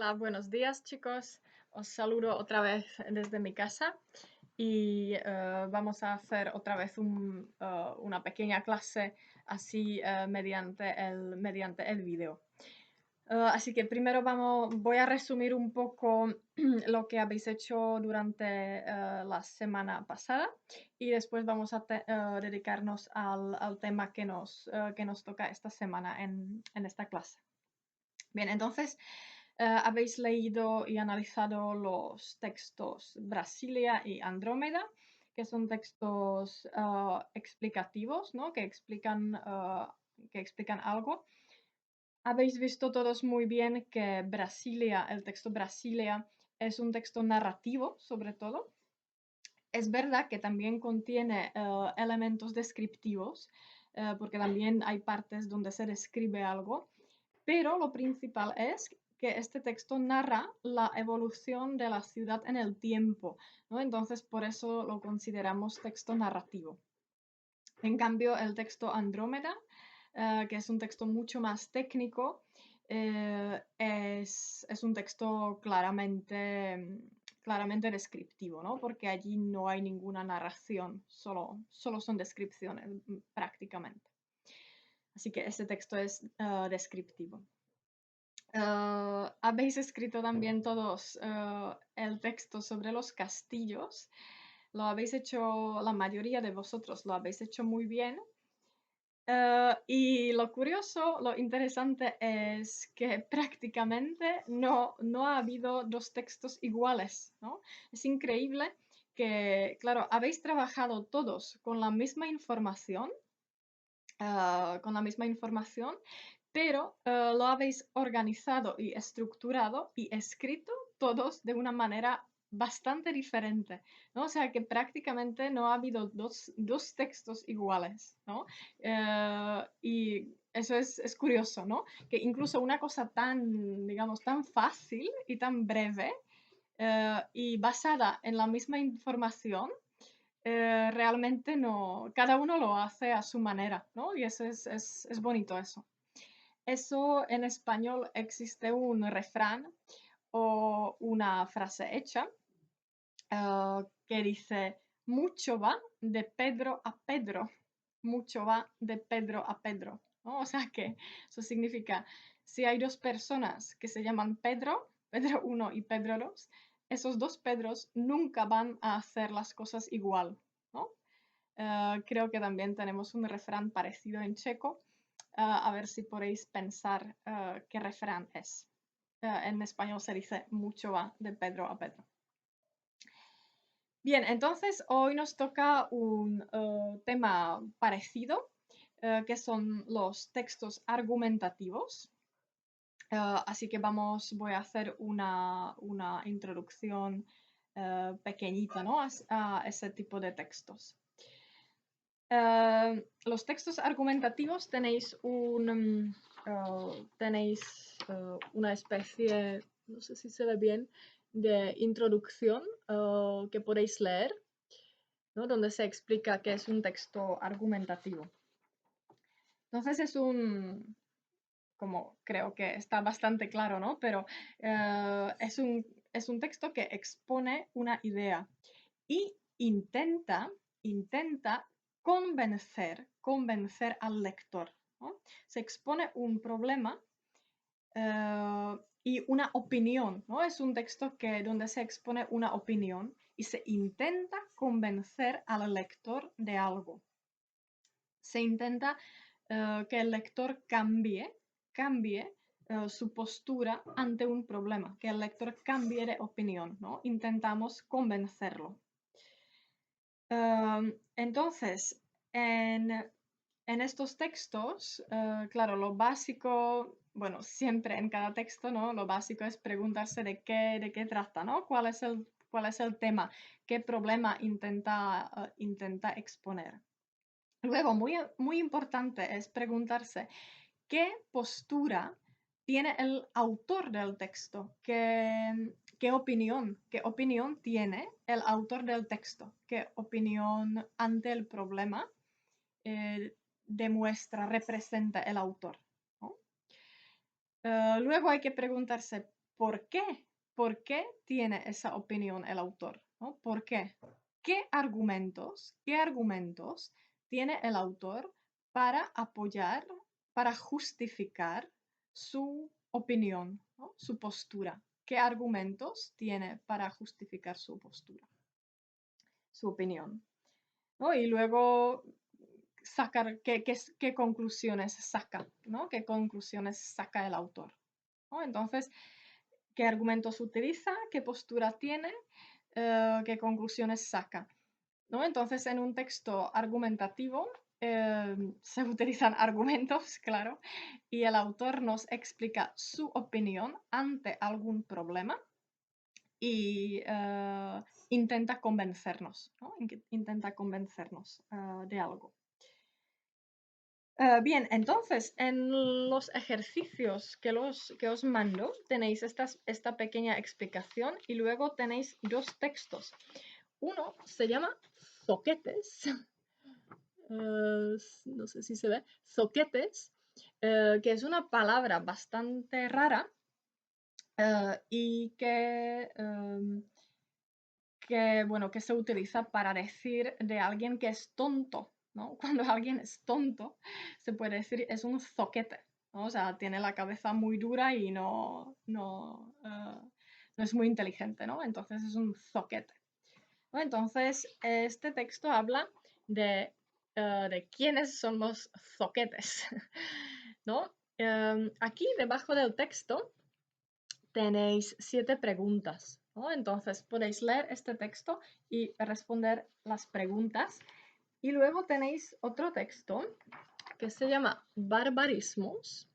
Hola, buenos días chicos. Os saludo otra vez desde mi casa y vamos a hacer otra vez una pequeña clase así mediante el vídeo. Así que primero voy a resumir un poco lo que habéis hecho durante la semana pasada y después vamos a dedicarnos al tema que nos toca esta semana en esta clase. Bien, entonces habéis leído y analizado los textos Brasilia y Andrómeda, que son textos explicativos, ¿no? Que explican algo. Habéis visto todos muy bien que Brasilia, el texto Brasilia, es un texto narrativo, sobre todo. Es verdad que también contiene elementos descriptivos, porque también hay partes donde se describe algo, pero lo principal es que este texto narra la evolución de la ciudad en el tiempo, ¿no? Entonces, por eso lo consideramos texto narrativo. En cambio, el texto Andrómeda, que es un texto mucho más técnico, es un texto claramente descriptivo, ¿no? Porque allí no hay ninguna narración, solo son descripciones prácticamente. Así que este texto es descriptivo. Habéis escrito también todos el texto sobre los castillos. Lo habéis hecho, la mayoría de vosotros lo habéis hecho muy bien. Y lo curioso, lo interesante es que prácticamente no ha habido dos textos iguales, ¿no? Es increíble que, claro, habéis trabajado todos con la misma información, pero lo habéis organizado y estructurado y escrito todos de una manera bastante diferente, ¿no? O sea que prácticamente no ha habido dos textos iguales, ¿no? Y eso es curioso, ¿no? Que incluso una cosa tan, digamos, tan fácil y tan breve y basada en la misma información, realmente no, cada uno lo hace a su manera, ¿no? Y eso es bonito eso. Eso en español existe un refrán o una frase hecha que dice, mucho va de Pedro a Pedro, mucho va de Pedro a Pedro, ¿no? O sea que eso significa, si hay dos personas que se llaman Pedro, Pedro 1 y Pedro 2, esos dos Pedros nunca van a hacer las cosas igual, ¿no? Creo que también tenemos un refrán parecido en checo. A ver si podéis pensar qué refrán es. En español se dice mucho va de Pedro a Pedro. Bien, entonces hoy nos toca un tema parecido, que son los textos argumentativos. Así que voy a hacer una introducción pequeñita, ¿no? A ese tipo de textos. Los textos argumentativos tenéis una especie, no sé si se ve bien, de introducción que podéis leer, ¿no? Donde se explica qué es un texto argumentativo. Entonces como creo que está bastante claro, ¿no? Pero es un texto que expone una idea y intenta convencer al lector, ¿no? Se expone un problema y una opinión, ¿no? Es un texto donde se expone una opinión y se intenta convencer al lector de algo. Se intenta que el lector cambie su postura ante un problema, que el lector cambie de opinión, ¿no? Intentamos convencerlo. Entonces, en estos textos, claro, lo básico, bueno, siempre en cada texto, ¿no? Lo básico es preguntarse de qué trata, ¿no? ¿Cuál es el tema? ¿Qué problema intenta exponer? Luego, muy importante es preguntarse qué postura tiene el autor del texto, qué opinión tiene el autor del texto, qué opinión ante el problema representa el autor, ¿no? Luego hay que preguntarse ¿por qué? ¿Por qué tiene esa opinión el autor? ¿No? ¿Por qué? ¿Qué argumentos tiene el autor para apoyar, para justificar su opinión, ¿no? Su postura? ¿Qué argumentos tiene para justificar su postura, su opinión? ¿No? Y luego sacar qué conclusiones saca, ¿no? ¿Qué conclusiones saca el autor? ¿No? Entonces, ¿qué argumentos utiliza? ¿Qué postura tiene? ¿Qué conclusiones saca? ¿No? Entonces, en un texto argumentativo se utilizan argumentos, claro, y el autor nos explica su opinión ante algún problema y intenta convencernos, ¿no? Intenta convencernos de algo. Bien, entonces, en los ejercicios que os mando tenéis esta pequeña explicación y luego tenéis dos textos. Uno se llama zoquetes, no sé si se ve, zoquetes, que es una palabra bastante rara y bueno, que se utiliza para decir de alguien que es tonto, ¿no? Cuando alguien es tonto, se puede decir es un zoquete, ¿no? O sea, tiene la cabeza muy dura y no es muy inteligente, ¿no? Entonces es un zoquete, ¿no? Entonces, este texto habla de quiénes son los zoquetes, ¿no? Aquí, debajo del texto, tenéis 7 preguntas, ¿no? Entonces podéis leer este texto y responder las preguntas. Y luego tenéis otro texto que se llama Barbarismos,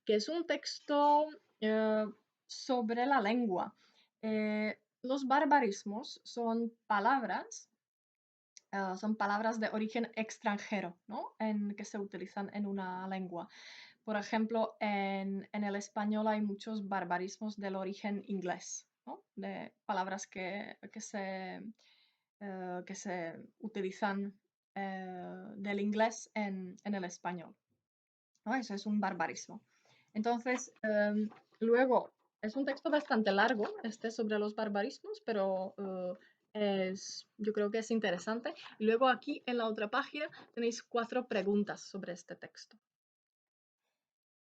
que es un texto sobre la lengua. Los barbarismos son palabras de origen extranjero, ¿no? Que se utilizan en una lengua. Por ejemplo, en el español hay muchos barbarismos del origen inglés, ¿no? De palabras que se utilizan del inglés en el español, ¿no? Eso es un barbarismo. Entonces, luego, es un texto bastante largo, sobre los barbarismos, pero yo creo que es interesante. Y luego aquí en la otra página tenéis 4 preguntas sobre este texto.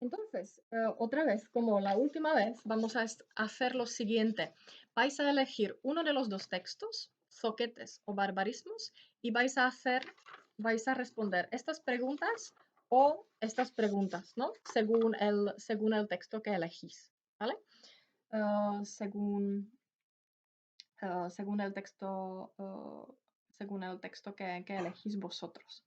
Entonces, otra vez, como la última vez, vamos a hacer lo siguiente. Vais a elegir uno de los dos textos, zoquetes o barbarismos, y vais a responder estas preguntas o estas preguntas, ¿no? Según el texto que elegís, ¿vale? Según el texto, que elegís vosotros.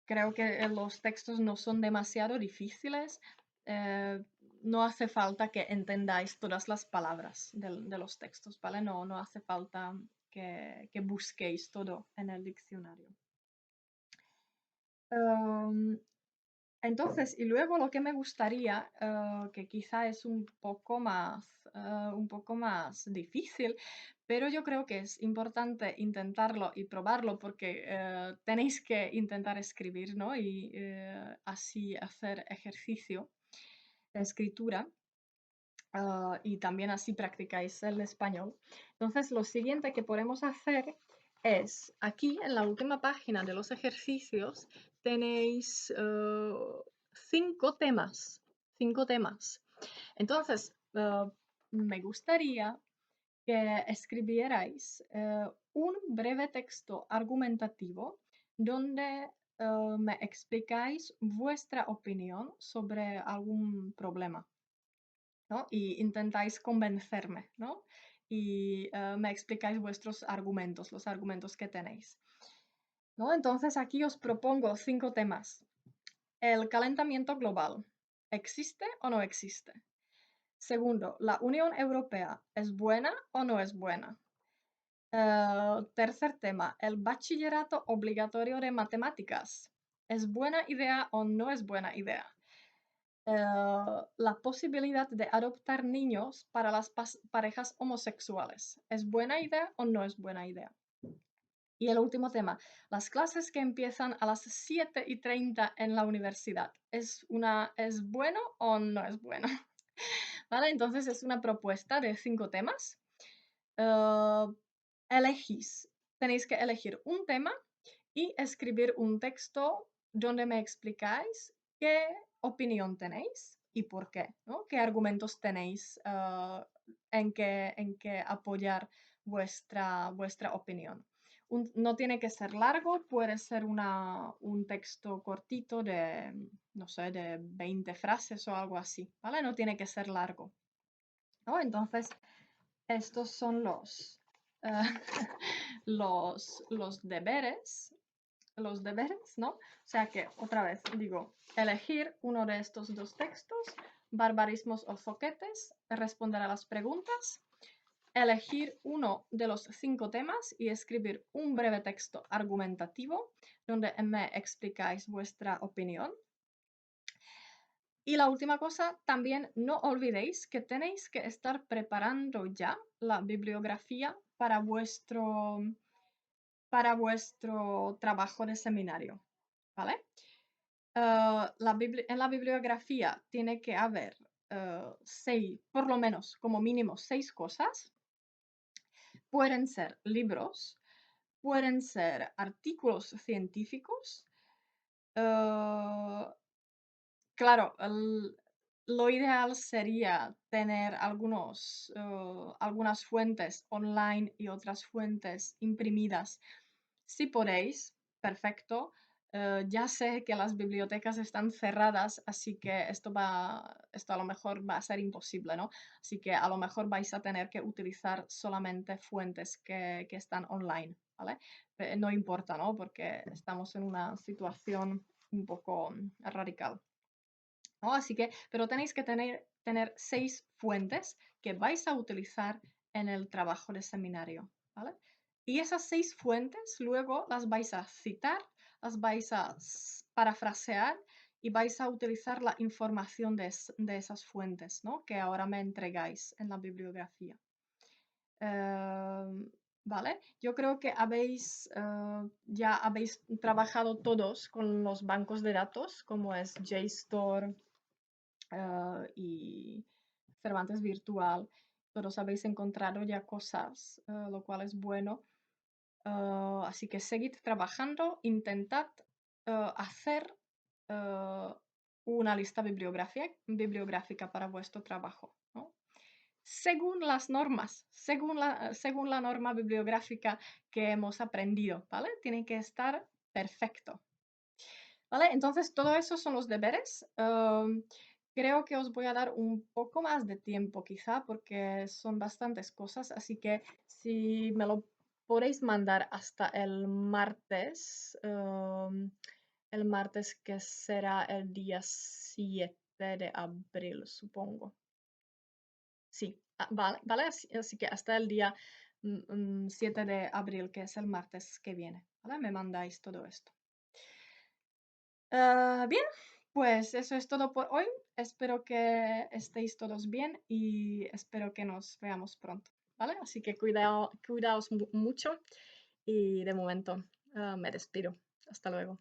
Creo que los textos no son demasiado difíciles. No hace falta que entendáis todas las palabras de los textos, ¿vale? No hace falta que busquéis todo en el diccionario. Entonces, y luego lo que me gustaría, que quizá es un poco más difícil, pero yo creo que es importante intentarlo y probarlo porque tenéis que intentar escribir, ¿no? Y así hacer ejercicio de escritura. Y también así practicáis el español. Entonces, lo siguiente que podemos hacer es, aquí en la última página de los ejercicios, tenéis 5 temas. 5 temas. Entonces, me gustaría que escribierais un breve texto argumentativo donde me explicáis vuestra opinión sobre algún problema, ¿no? Y intentáis convencerme, ¿no? Y me explicáis vuestros argumentos, los argumentos que tenéis, ¿no? Entonces aquí os propongo 5 temas. El calentamiento global, ¿existe o no existe? Segundo, ¿la Unión Europea es buena o no es buena? Tercer tema, el bachillerato obligatorio de matemáticas, ¿es buena idea o no es buena idea? La posibilidad de adoptar niños para las parejas homosexuales, ¿es buena idea o no es buena idea? Y el último tema, las clases que empiezan a las 7:30 en la universidad. ¿Es bueno o no es bueno? ¿Vale? Entonces es una propuesta de 5 temas. Eh, elegís, tenéis que elegir un tema y escribir un texto donde me explicáis qué opinión tenéis y por qué, ¿no? ¿Qué argumentos tenéis en que apoyar vuestra opinión? No tiene que ser largo, puede ser un texto cortito de, no sé, de 20 frases o algo así, ¿vale? No tiene que ser largo, ¿no? Entonces, estos son eh, los deberes, ¿no? O sea que, otra vez, digo, elegir uno de estos 2 textos, barbarismos o zoquetes, responder a las preguntas, elegir uno de los 5 temas y escribir un breve texto argumentativo donde me explicáis vuestra opinión. Y la última cosa, también no olvidéis que tenéis que estar preparando ya la bibliografía para vuestro trabajo de seminario, ¿vale? En la bibliografía tiene que haber por lo menos, como mínimo, 6 cosas. Pueden ser libros, pueden ser artículos científicos. eh, claro, lo ideal sería tener algunas fuentes online y otras fuentes imprimidas. Si podéis, perfecto. Ya sé que las bibliotecas están cerradas, así que esto a lo mejor va a ser imposible, ¿no? Así que a lo mejor vais a tener que utilizar solamente fuentes que están online, ¿vale? No importa, ¿no? Porque estamos en una situación un poco radical, ¿no? Así que, pero tenéis que tener 6 fuentes que vais a utilizar en el trabajo de seminario, ¿vale? Y esas 6 fuentes luego las vais a citar, las vais a parafrasear y vais a utilizar la información de esas fuentes, ¿no? Que ahora me entregáis en la bibliografía. ¿Vale? Yo creo que ya habéis trabajado todos con los bancos de datos, como es JSTOR, y Cervantes Virtual. Todos habéis encontrado ya cosas, lo cual es bueno. Así que seguid trabajando, intentad hacer eh, una lista bibliográfica para vuestro trabajo, ¿no? Según las normas, según la norma bibliográfica que hemos aprendido, ¿vale? Tiene que estar perfecto. ¿Vale? Entonces, todo eso son los deberes. Creo que os voy a dar un poco más de tiempo quizá porque son bastantes cosas, así que si me lo podéis mandar hasta el martes que será el día 7 de abril, supongo. Sí, vale, así que hasta el día 7 de abril, que es el martes que viene, ¿vale? Me mandáis todo esto. Bien, pues eso es todo por hoy. Espero que estéis todos bien y espero que nos veamos pronto, ¿vale? Así que cuidaos mucho y de momento me despido. Hasta luego.